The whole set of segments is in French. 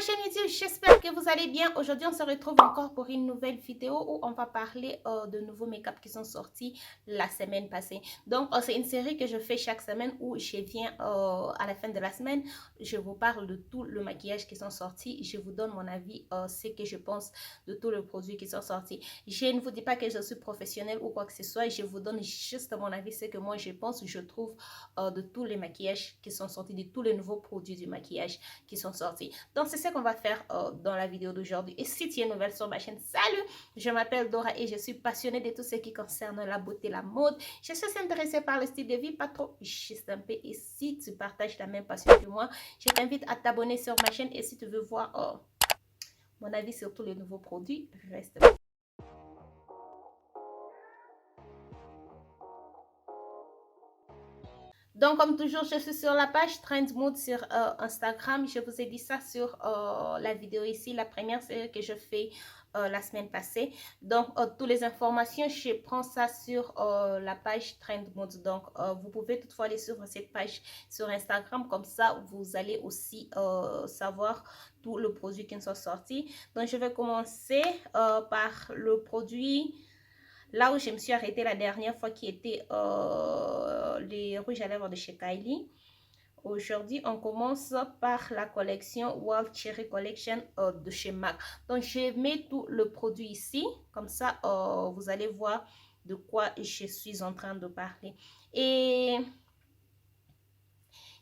chaîne YouTube, j'espère que vous allez bien. Aujourd'hui, on se retrouve encore pour une nouvelle vidéo où on va parler de nouveaux make-up qui sont sortis la semaine passée. Donc, c'est une série que je fais chaque semaine où je viens à la fin de la semaine. Je vous parle de tout le maquillage qui sont sortis. Je vous donne mon avis, ce que je pense de tous les produits qui sont sortis. Je ne vous dis pas que je suis professionnelle ou quoi que ce soit. Je vous donne juste mon avis, ce que moi je pense, je trouve de tous les maquillages qui sont sortis, de tous les nouveaux produits du maquillage qui sont sortis. Donc, c'est ce qu'on va faire dans la vidéo d'aujourd'hui. Et si tu es nouvelle sur ma chaîne, salut! Je m'appelle Dora et je suis passionnée de tout ce qui concerne la beauté, la mode. Je suis intéressée par le style de vie, pas trop, juste un peu. Et si tu partages la même passion que moi, je t'invite à t'abonner sur ma chaîne. Et si tu veux voir mon avis sur tous les nouveaux produits, reste là. Donc, comme toujours, je suis sur la page Trend Mood sur Instagram. Je vous ai dit ça sur la vidéo ici, la première série que je fais la semaine passée. Donc, toutes les informations, je prends ça sur la page Trend Mood. Donc, vous pouvez toutefois aller suivre cette page sur Instagram. Comme ça, vous allez aussi savoir tout le produit qui sont sortis. Donc, je vais commencer par le produit... Là où je me suis arrêtée la dernière fois, qui était les rouges à lèvres de chez Kylie. Aujourd'hui, on commence par la collection Wild Cherry Collection de chez MAC. Donc, je mets tout le produit ici. Comme ça, vous allez voir de quoi je suis en train de parler. Et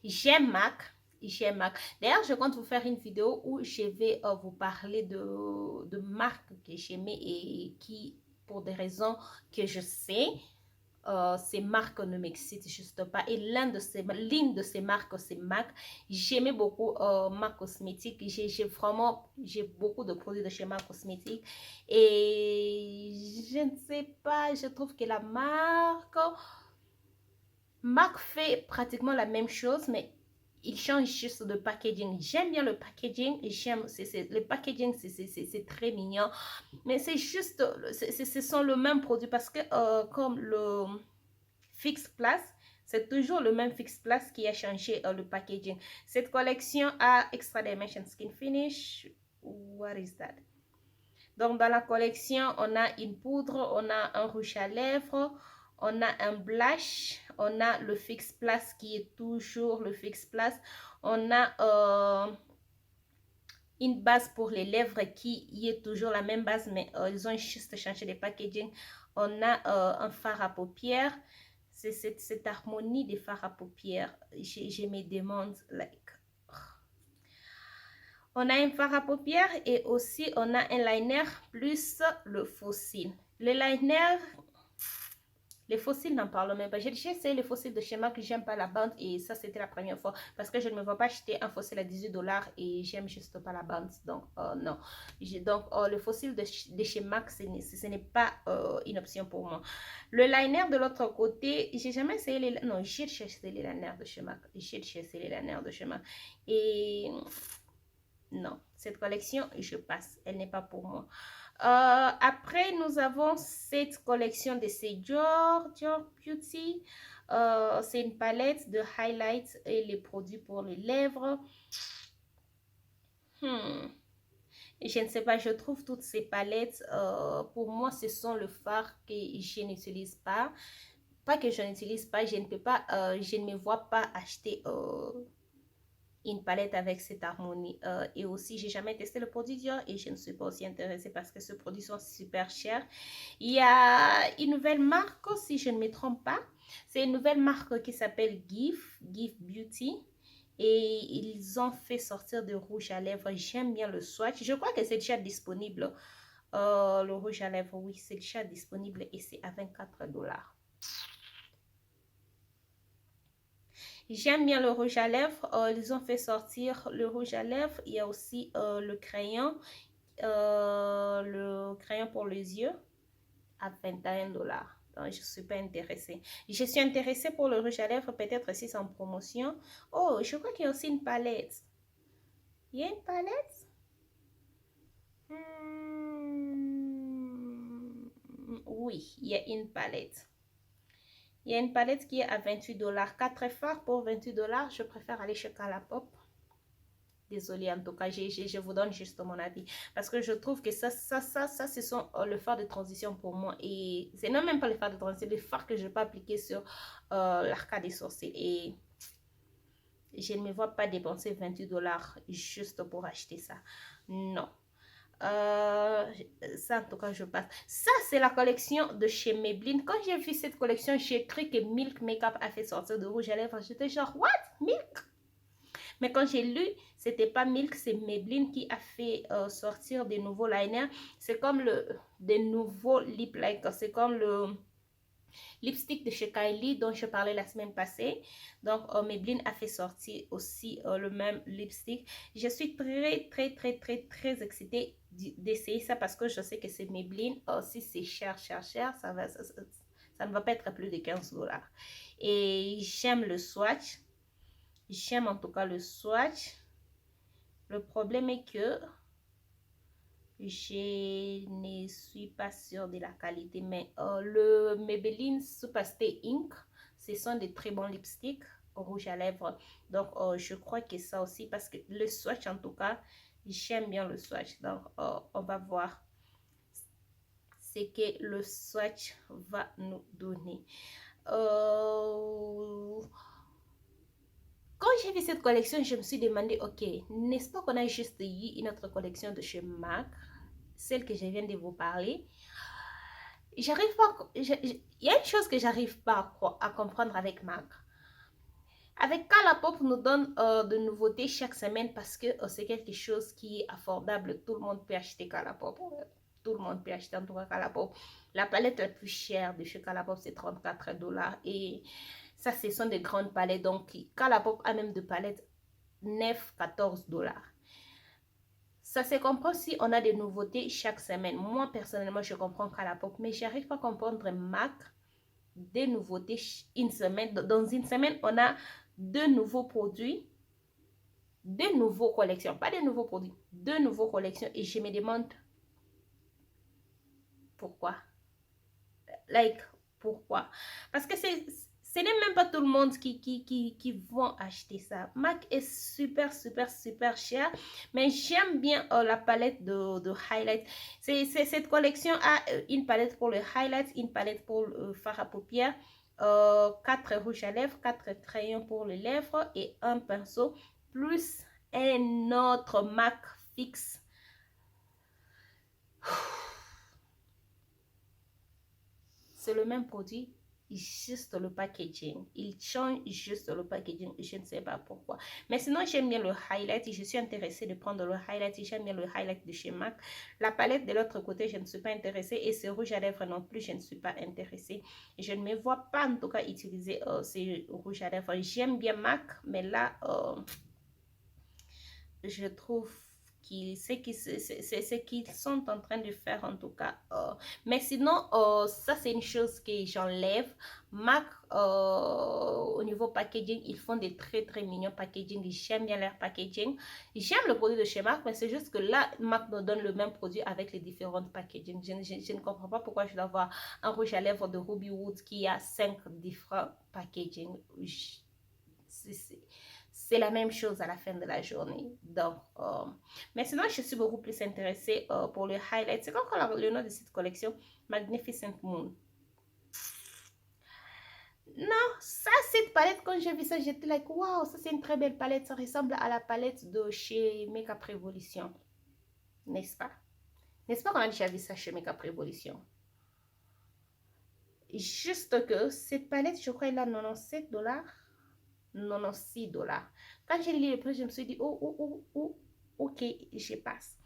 j'aime MAC. J'aime MAC. D'ailleurs, je compte vous faire une vidéo où je vais vous parler de marques que j'aimais et qui, pour des raisons que je sais, ces marques ne m'excitent juste pas. Et l'une de ces marques, c'est MAC. J'aimais beaucoup MAC Cosmétique. J'ai beaucoup de produits de chez MAC Cosmétique. Et je ne sais pas, je trouve que la marque fait pratiquement la même chose, mais il change juste de packaging. J'aime bien le packaging. Le packaging, c'est très mignon. Mais c'est juste, ce sont le même produit parce que comme le Fix Plus, c'est toujours le même Fix Plus qui a changé le packaging. Cette collection a Extra Dimension Skin Finish. What is that? Donc, dans la collection, on a une poudre, on a un rouge à lèvres, on a un blush, on a le Fix Plus qui est toujours le Fix Plus. On a une base pour les lèvres qui est toujours la même base, mais ils ont juste changé les packaging. On a un fard à paupières. C'est cette harmonie des fards à paupières. Je me demande, like... On a un fard à paupières et aussi on a un liner plus le fossile. Le liner... Les fossiles, n'en parlons même pas. J'ai essayé les fossiles de chez MAC, j'aime pas la bande et ça c'était la première fois parce que je ne me vois pas acheter un fossile à 18 $ et j'aime juste pas la bande. Donc non. Donc le fossile de chez MAC, ce n'est pas une option pour moi. Le liner de l'autre côté, j'ai jamais essayé les... Non, j'ai essayé les liners de chez MAC. J'ai essayé les liners de chez MAC. Et non, cette collection, je passe. Elle n'est pas pour moi. Après, nous avons cette collection de chez Dior Beauty. C'est une palette de highlights et les produits pour les lèvres. Je ne sais pas, je trouve toutes ces palettes, pour moi, ce sont le fard que je n'utilise pas. Pas que je n'utilise pas, je ne peux pas, je ne me vois pas acheter... une palette avec cette harmonie et aussi j'ai jamais testé le produit Dior et je ne suis pas aussi intéressée parce que ce produit sont super chers. Il y a une nouvelle marque, si je ne me trompe pas, c'est une nouvelle marque qui s'appelle Give Beauty et ils ont fait sortir de rouge à lèvres. J'aime bien le swatch, je crois que c'est déjà disponible. Le rouge à lèvres, oui, c'est déjà disponible et c'est à 24 $. J'aime bien le rouge à lèvres. Ils ont fait sortir le rouge à lèvres. Il y a aussi le crayon pour les yeux à 21 $. Donc, je ne suis pas intéressée. Je suis intéressée pour le rouge à lèvres, peut-être si c'est en promotion. Oh, je crois qu'il y a aussi une palette. Il y a une palette? Oui, il y a une palette. Il y a une palette qui est à 28 $. 4 fards pour 28 $. Je préfère aller chez Colourpop. Désolée, en tout cas, je vous donne juste mon avis. Parce que je trouve que ça ce sont le phare de transition pour moi. Et c'est non même pas le phare de transition, c'est le phare que je peux appliquer sur l'arcade des sorciers. Et je ne me vois pas dépenser 28 $ juste pour acheter ça. Non. Ça en tout cas je passe. Ça c'est la collection de chez Maybelline. Quand j'ai vu cette collection, j'ai cru que Milk Makeup a fait sortir de rouge à lèvres. J'étais genre what, Milk? Mais quand j'ai lu, c'était pas Milk, c'est Maybelline qui a fait sortir des nouveaux liners. C'est comme des nouveaux lip liners. C'est comme le lipstick de chez Kylie dont je parlais la semaine passée. Donc, Maybelline a fait sortir aussi le même lipstick. Je suis très excitée d'essayer ça parce que je sais que c'est Maybelline. Si c'est cher, ça ne va pas être plus de 15 $. Et j'aime le swatch. J'aime en tout cas le swatch. Le problème est que je ne suis pas sûre de la qualité, mais le Maybelline Superstay Ink, ce sont des très bons lipsticks rouge à lèvres. Donc, je crois que ça aussi, parce que le swatch, en tout cas, j'aime bien le swatch. Donc, on va voir ce que le swatch va nous donner. Quand j'ai vu cette collection, je me suis demandé, ok, n'est-ce pas qu'on a juste eu une autre collection de chez MAC, celle que je viens de vous parler. J'arrive pas, il y a une chose que j'arrive pas à comprendre avec MAC. Avec Colourpop nous donne de nouveautés chaque semaine parce que c'est quelque chose qui est affordable. Tout le monde peut acheter Colourpop. Tout le monde peut acheter en tout cas Colourpop. La palette la plus chère de chez Colourpop, c'est 34 $. Et ça, ce sont des grandes palettes. Donc, Colourpop a même de palettes 9-14 $. Ça se comprend si on a des nouveautés chaque semaine. Moi, personnellement, je comprends Colourpop, mais j'arrive pas à comprendre MAC, des nouveautés une semaine. Dans une semaine, on a 2 nouveaux produits, 2 nouveaux collections. Pas des nouveaux produits, 2 nouveaux collections. Et je me demande pourquoi. Like, pourquoi? Parce que ce n'est même pas tout le monde qui vont acheter ça. MAC est super cher. Mais j'aime bien la palette de highlight. Cette collection a une palette pour le highlight, une palette pour le fard à paupières, 4 rouges à lèvres, 4 crayons pour les lèvres et un pinceau, plus un autre MAC fixe. C'est le même produit, juste le packaging. Il change juste le packaging, je ne sais pas pourquoi. Mais sinon, j'aime bien le highlight et je suis intéressée de prendre le highlight. J'aime bien le highlight de chez MAC. La palette de l'autre côté, je ne suis pas intéressée. Et ce rouge à lèvres non plus, je ne suis pas intéressée. Je ne me vois pas en tout cas utiliser ces rouges à lèvres. J'aime bien MAC, mais là, je trouve c'est ce qu'ils sont en train de faire en tout cas. Mais sinon, ça c'est une chose que j'enlève. MAC, au niveau packaging, ils font des très mignons packaging. J'aime bien leur packaging. J'aime le produit de chez MAC, mais c'est juste que là, MAC nous donne le même produit avec les différentes packaging. Je ne comprends pas pourquoi je dois avoir un rouge à lèvres de Ruby Woods qui a 5 différents packaging. C'est la même chose à la fin de la journée. Donc, mais sinon, je suis beaucoup plus intéressée pour le highlight. C'est comme le nom de cette collection, Magnificent Moon. Non, ça, cette palette, quand j'ai vu ça, j'étais like, waouh, ça c'est une très belle palette. Ça ressemble à la palette de chez Makeup Revolution. N'est-ce pas? N'est-ce pas qu'on a déjà vu ça chez Makeup Revolution? Juste que cette palette, je crois, elle a 97 $. 96 $. Quand j'ai lu le prix, je me suis dit, ok, je passe.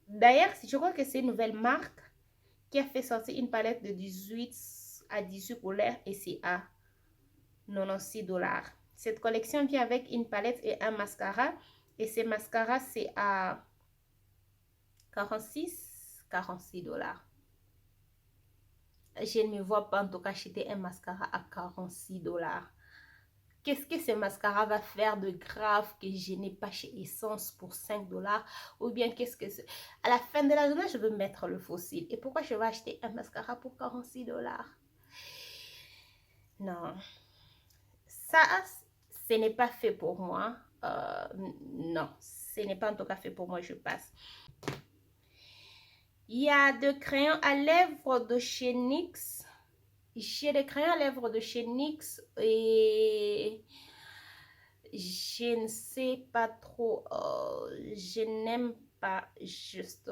D'ailleurs, je crois que c'est une nouvelle marque qui a fait sortir une palette de 18 à 18 couleurs et c'est à 96 $. Cette collection vient avec une palette et un mascara. Et ces mascaras, c'est à 46 $. Je ne me vois pas en tout cas acheter un mascara à 46 $. Qu'est-ce que ce mascara va faire de grave que je n'ai pas chez Essence pour 5 $? Ou bien qu'est-ce que c'est? À la fin de la journée, je veux mettre le fossile. Et pourquoi je vais acheter un mascara pour 46 $? Non. Ça, ce n'est pas fait pour moi. non, ce n'est pas en tout cas fait pour moi, je passe. Il y a des crayons à lèvres de chez NYX. J'ai des crayons à lèvres de chez NYX et je ne sais pas trop, je n'aime pas juste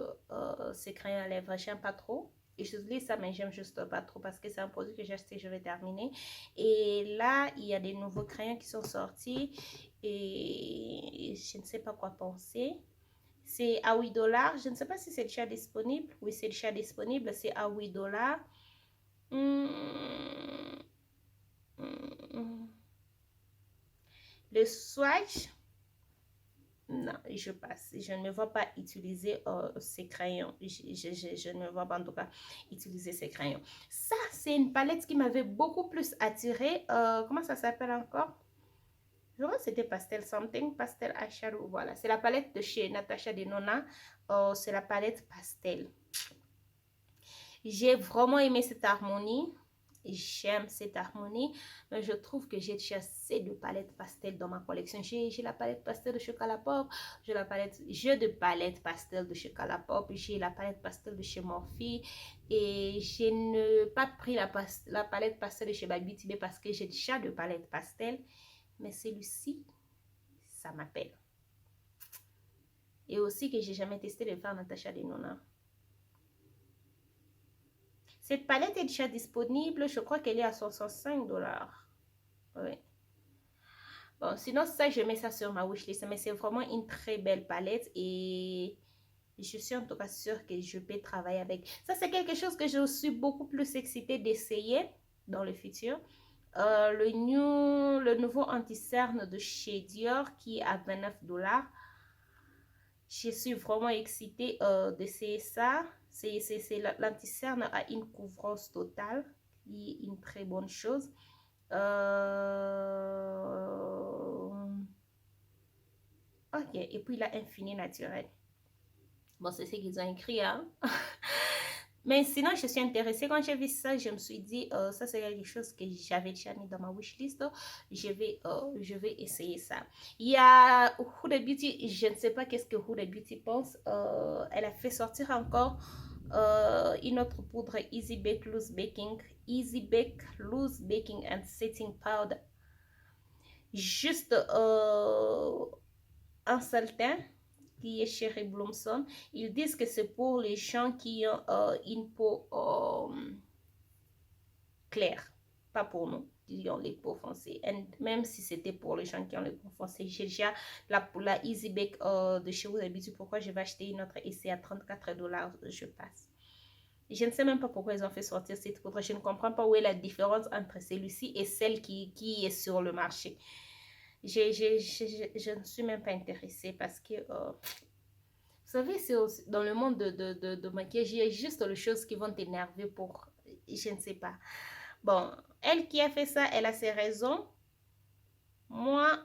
ces crayons à lèvres, j'aime pas trop. J'utilise ça, mais j'aime juste pas trop parce que c'est un produit que j'ai acheté, je vais terminer. Et là, il y a des nouveaux crayons qui sont sortis et je ne sais pas quoi penser. C'est à 8 dollars. Je ne sais pas si c'est déjà disponible. Oui, c'est déjà disponible. C'est à 8 dollars. Le swatch, non, je passe. Je ne me vois pas utiliser ces crayons. Je ne me vois pas en tout cas utiliser ces crayons. Ça, c'est une palette qui m'avait beaucoup plus attirée. Comment ça s'appelle encore? Je crois que c'était Pastel Something, Pastel Eyeshadow. Voilà, c'est la palette de chez Natasha Denona. C'est la palette Pastel. J'ai vraiment aimé cette harmonie. J'aime cette harmonie, mais je trouve que j'ai déjà assez de palettes pastel dans ma collection. J'ai la palette pastel de Chocolat Pop, j'ai la palette jeu de palette pastel de Chocolat Pop, j'ai la palette pastel de chez Morphe et je n'ai pas pris la palette pastel de chez Baby Beauty parce que j'ai déjà de palette pastel, mais celui-ci, ça m'appelle. Et aussi que j'ai jamais testé le faire Natasha Denona. Cette palette est déjà disponible. Je crois qu'elle est à 65 dollars. Oui. Bon, sinon, ça, je mets ça sur ma wishlist. Mais c'est vraiment une très belle palette. Et je suis en tout cas sûre que je peux travailler avec. Ça, c'est quelque chose que je suis beaucoup plus excitée d'essayer dans le futur. Le nouveau anti-cerne de chez Dior qui est à 29 dollars. Je suis vraiment excitée d'essayer ça. L'anti-cerne a une couvrance totale, qui est une très bonne chose. Ok, et puis la Infini Naturel. Bon, c'est ce qu'ils ont écrit, hein. Mais sinon, je suis intéressée. Quand j'ai vu ça, je me suis dit, ça c'est quelque chose que j'avais déjà mis dans ma wishlist. Je vais essayer ça. Il y a Huda Beauty, je ne sais pas qu'est-ce que Huda Beauty pense. Elle a fait sortir encore une autre poudre Easy Bake Loose Baking. Easy Bake Loose Baking and Setting Powder. Juste un seul teint qui est Cherry Blossom. Ils disent que c'est pour les gens qui ont une peau claire, pas pour nous qui ont les peaux foncées. Et même si c'était pour les gens qui ont les peaux foncées, j'ai déjà la Easy Bake de chez vous d'habitude. Pourquoi je vais acheter une autre et c'est à 34 dollars, je passe. Je ne sais même pas pourquoi ils ont fait sortir cette poudre. Je ne comprends pas où est la différence entre celui-ci et celle qui est sur le marché. Je ne suis même pas intéressée parce que vous savez, dans le monde de maquillage, il y a juste les choses qui vont t'énerver pour... Je ne sais pas. Bon, elle qui a fait ça, elle a ses raisons. Moi,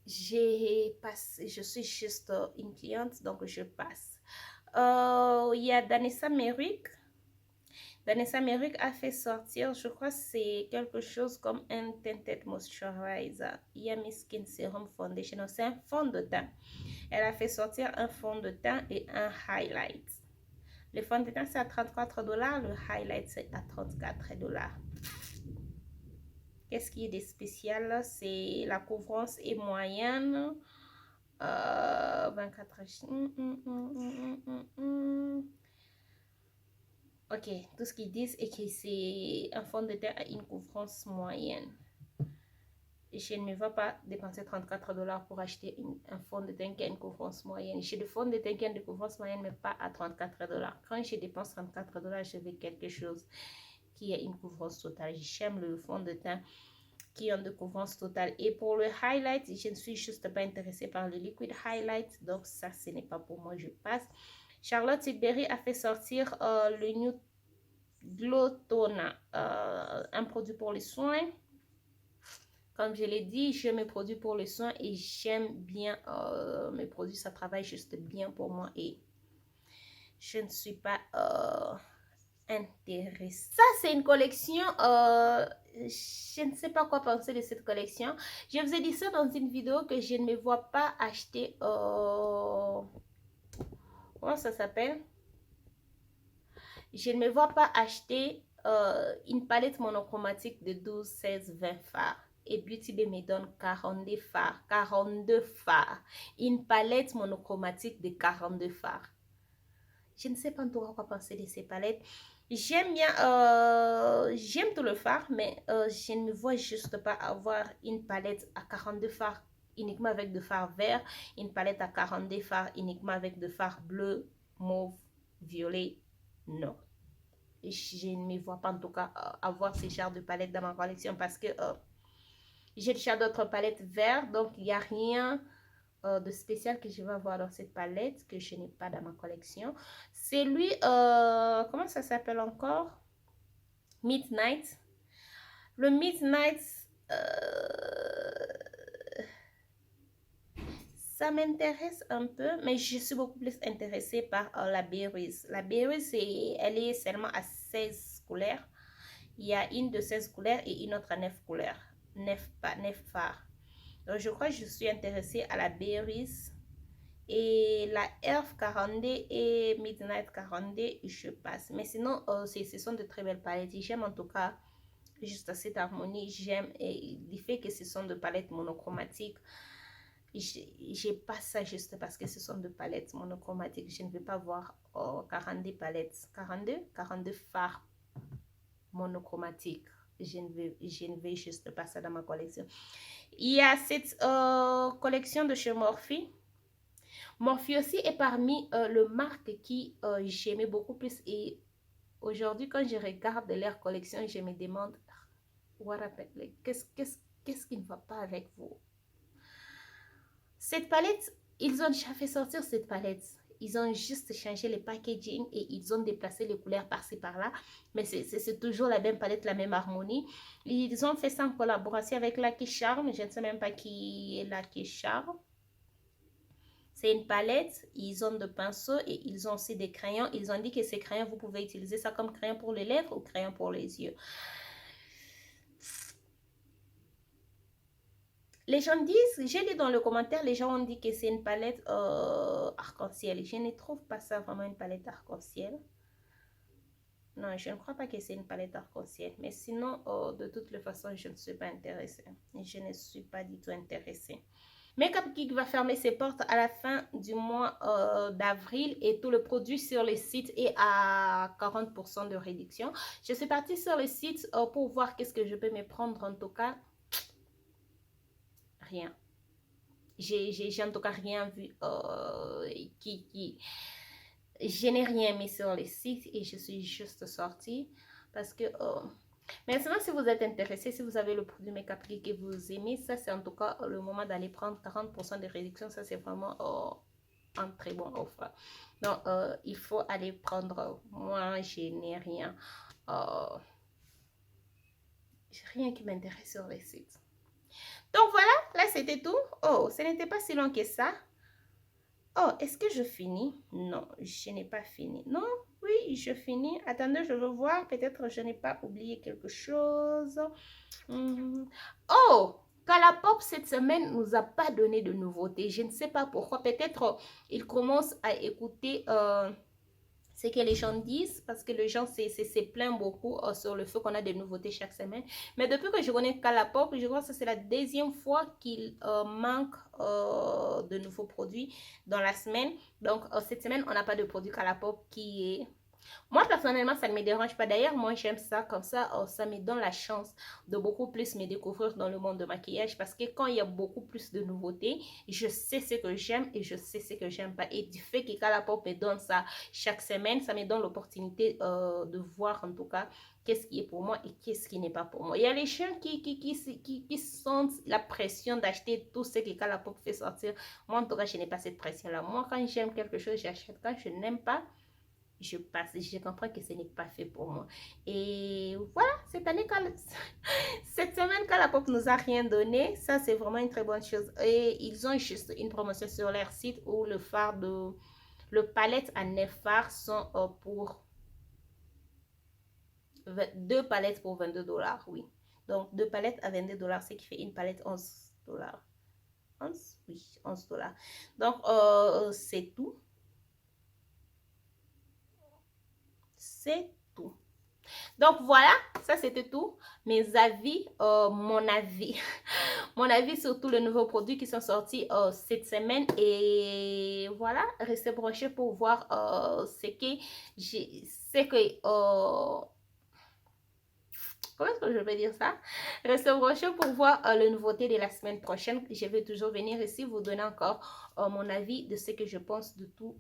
je suis juste une cliente, donc je passe. Il y a Danessa Merrick. Vanessa Merrick a fait sortir, je crois que c'est quelque chose comme un Tinted Moisturizer. Yummy Skin Serum Foundation. C'est un fond de teint. Elle a fait sortir un fond de teint et un highlight. Le fond de teint, c'est à 34 dollars. Le highlight, c'est à 34 dollars. Qu'est-ce qui est de spécial? C'est la couvrance est moyenne. 24 Ok, tout ce qu'ils disent est que c'est un fond de teint à une couvrance moyenne. Je ne me vais pas dépenser 34 dollars pour acheter un fond de teint qui a une couvrance moyenne. J'ai des fonds de teint qui ont une couvrance moyenne, mais pas à 34 dollars. Quand je dépense 34 dollars, je veux quelque chose qui a une couvrance totale. J'aime le fond de teint qui ont de couvrance totale. Et pour le highlight, je ne suis juste pas intéressée par le liquid highlight. Donc ça, ce n'est pas pour moi, je passe. Charlotte Tilbury a fait sortir le New Glow Toner, un produit pour les soins. Comme je l'ai dit, je mes produits pour les soins et j'aime bien mes produits. Ça travaille juste bien pour moi et je ne suis pas intéressée. Ça, c'est une collection je ne sais pas quoi penser de cette collection. Je vous ai dit ça dans une vidéo que je ne me vois pas acheter... comment ça s'appelle? Je ne me vois pas acheter une palette monochromatique de 12, 16, 20 fards. Et Beauty Bay me donne 42 fards. 42 fards. Une palette monochromatique de 42 fards. Je ne sais pas encore quoi penser de ces palettes. J'aime bien, j'aime tout le fard, mais je ne me vois juste pas avoir une palette à 42 fards uniquement avec de fard vert, une palette à 42 fards uniquement avec de fard bleu, mauve, violet. Non. Je ne me vois pas en tout cas avoir ces genres de palettes dans ma collection parce que j'ai déjà d'autres palettes vertes, donc il n'y a rien de spécial que je vais avoir dans cette palette que je n'ai pas dans ma collection. C'est lui, comment ça s'appelle encore? Midnight. Le Midnight, ça m'intéresse un peu, mais je suis beaucoup plus intéressée par la Berries. La Berries, elle est seulement à 16 couleurs. Il y a une de 16 couleurs et une autre à 9 couleurs. 9 fards. Donc, je crois que je suis intéressée à la Berries. Et la Earth 42 et Midnight 42, je passe. Mais sinon, ce sont de très belles palettes. J'aime en tout cas juste cette harmonie. J'aime le fait que ce sont de palettes monochromatiques. Je passe ça juste parce que ce sont de palettes monochromatiques. Je ne vais pas voir 42 palettes. 42 fards monochromatiques. Je ne vais juste pas ça dans ma collection. Il y a cette collection de chez Morphe. Morphe aussi est parmi le marque qui j'aimais beaucoup plus. Et aujourd'hui, quand je regarde leur collection, je me demande, what happened? Qu'est-ce qui ne va pas avec vous? Cette palette, ils ont déjà fait sortir cette palette. Ils ont juste changé le packaging et ils ont déplacé les couleurs par-ci par-là. Mais c'est toujours la même palette, la même harmonie. Ils ont fait ça en collaboration avec Lucky Charm. Je ne sais même pas qui est Lucky Charm. C'est une palette, ils ont de pinceaux et ils ont aussi des crayons. Ils ont dit que ces crayons, vous pouvez utiliser ça comme crayon pour les lèvres ou crayon pour les yeux. Les gens disent, j'ai lu dans le commentaire, les gens ont dit que c'est une palette arc-en-ciel. Je ne trouve pas ça vraiment une palette arc-en-ciel. Non, je ne crois pas que c'est une palette arc-en-ciel. Mais sinon, de toutes les façons, je ne suis pas intéressée. Je ne suis pas du tout intéressée. Makeup Geek va fermer ses portes à la fin du mois d'avril et tout le produit sur le site est à 40% de réduction. Je suis partie sur le site pour voir qu'est-ce que je peux me prendre. En tout cas, rien. J'ai en tout cas rien vu je n'ai rien mis sur le site et je suis juste sortie parce que maintenant, si vous êtes intéressé, si vous avez le produit Makeup Geek et vous aimez, ça c'est en tout cas le moment d'aller prendre 40% de réduction. Ça c'est vraiment un très bon offre. Donc il faut aller prendre. Moi je n'ai rien. Rien qui m'intéresse sur le site. Donc voilà, là c'était tout. Oh, ce n'était pas si long que ça. Oh, est-ce que je finis? Non, je n'ai pas fini. Non, oui, je finis. Attendez, je veux voir. Peut-être je n'ai pas oublié quelque chose. Oh, Colourpop cette semaine nous a pas donné de nouveautés. Je ne sais pas pourquoi. Peut-être il commence à écouter ce que les gens disent parce que les gens se plaignent beaucoup sur le fait qu'on a des nouveautés chaque semaine. Mais depuis que je connais Colourpop, je crois que c'est la deuxième fois qu'il manque de nouveaux produits dans la semaine. Donc cette semaine, on n'a pas de produit Colourpop qui est... Moi, personnellement, ça ne me dérange pas. D'ailleurs, moi, j'aime ça. Comme ça, ça me donne la chance de beaucoup plus me découvrir dans le monde de maquillage. Parce que quand il y a beaucoup plus de nouveautés, je sais ce que j'aime et je sais ce que j'aime pas. Et du fait que Colourpop me donne ça chaque semaine, ça me donne l'opportunité de voir en tout cas qu'est-ce qui est pour moi et qu'est-ce qui n'est pas pour moi. Il y a les gens qui sentent la pression d'acheter tout ce que Colourpop fait sortir. Moi, en tout cas, je n'ai pas cette pression-là. Moi, quand j'aime quelque chose, j'achète. Quand je n'aime pas, je passe, je comprends que ce n'est pas fait pour moi. Et voilà, cette année, cette semaine, Colourpop nous a rien donné. Ça, c'est vraiment une très bonne chose. Et ils ont juste une promotion sur leur site où le palette à 9 fards sont pour 2 palettes pour 22 $. Oui. Donc, 2 palettes à 22 $, ce qui fait une palette 11 $. 11? Oui, 11 $. Donc, c'est tout. C'est tout. Donc, voilà, ça c'était tout. Mes avis, mon avis. Mon avis sur tous les nouveaux produits qui sont sortis cette semaine. Et voilà, restez branchés pour voir ce que j'ai... comment est-ce que je vais dire ça? Restez branchés pour voir les nouveautés de la semaine prochaine. Je vais toujours venir ici vous donner encore mon avis de ce que je pense de tout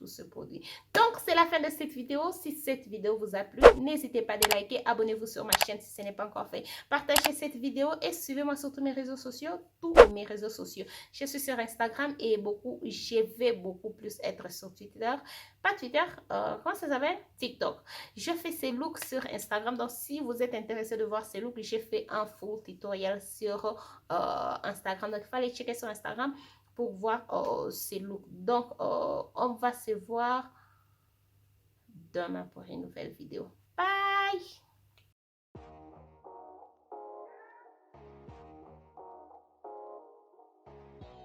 ce produit. Donc, c'est la fin de cette vidéo. Si cette vidéo vous a plu, n'hésitez pas à liker, abonnez-vous sur ma chaîne si ce n'est pas encore fait. Partagez cette vidéo et suivez-moi sur tous mes réseaux sociaux, Je suis sur Instagram et je vais beaucoup plus être sur Twitter. Pas Twitter, comment ça s'appelle? TikTok. Je fais ces looks sur Instagram. Donc, si vous êtes intéressé de voir ces looks, j'ai fait un full tutoriel sur Instagram. Donc, il fallait checker sur Instagram pour voir ces looks. Donc, on va se voir demain pour une nouvelle vidéo. Bye!